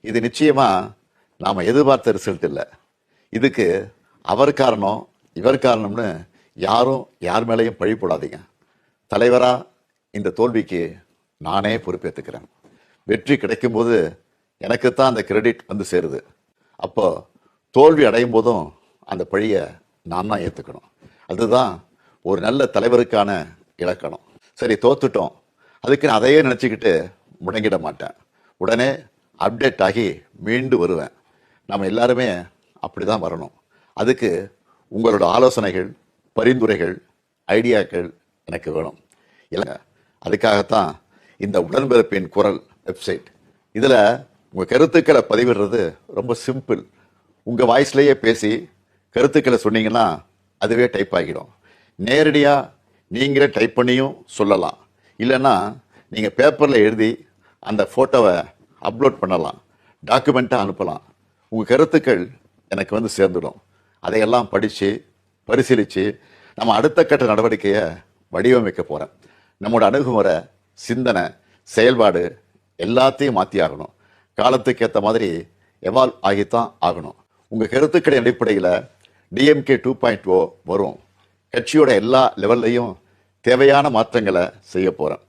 இது நிச்சயமா நாம எதிர்பார்த்த ரிசல்ட் இல்லை. இதுக்கு அவர் காரணம் இவர் காரணம்னு யாரும் யார் மேலேயும் பழி போடாதீங்க. தலைவரா இந்த தோல்விக்கு நானே பொறுப்பேற்றுக்கிறேன். வெற்றி கிடைக்கும் போது எனக்குத்தான் அந்த கிரெடிட் வந்து சேருது. அப்போ தோல்வி அடையும் போதும் அந்த பழியை நான் தான் ஏற்றுக்கணும். அதுதான் ஒரு நல்ல தலைவருக்கான இலக்கணம். சரி, தோத்துட்டோம், அதுக்கு நான் அதையே நினச்சிக்கிட்டு முடங்கிட மாட்டேன். உடனே அப்டேட் ஆகி மீண்டு வருவேன். நம்ம எல்லாருமே அப்படி தான் வரணும். அதுக்கு உங்களோட ஆலோசனைகள், பரிந்துரைகள், ஐடியாக்கள் எனக்கு வேணும் இல்லைங்க. அதுக்காகத்தான் இந்த உடன்பிறப்பின் குரல் வெப்சைட். இதில் உங்கள் கருத்துக்களை பதிவிடுறது ரொம்ப சிம்பிள். உங்கள் வாய்ஸ்லேயே பேசி கருத்துக்களை சொன்னீங்கன்னா அதுவே டைப் ஆகிடும். நேரடியாக நீங்களே டைப் பண்ணியும் சொல்லலாம். இல்லைன்னா நீங்கள் பேப்பரில் எழுதி அந்த ஃபோட்டோவை அப்லோட் பண்ணலாம், டாக்குமெண்ட்டாக அனுப்பலாம். உங்கள் கருத்துக்கள் எனக்கு வந்து சேர்ந்துடும். அதையெல்லாம் படித்து பரிசீலித்து நம்ம அடுத்த கட்ட நடவடிக்கையை வடிவமைக்க போகிறேன். நம்மளோட அணுகுமுறை, சிந்தனை, செயல்பாடு எல்லாத்தையும் மாற்றி ஆகணும். காலத்துக்கு ஏற்ற மாதிரி எவால்வ் ஆகித்தான் ஆகணும். உங்கள் கருத்துக்களின் அடிப்படையில் டிஎம்கே 2.0 வரும். கட்சியோட எல்லா லெவல்லையும் தேவையான மாற்றங்களை செய்ய போகிறேன்.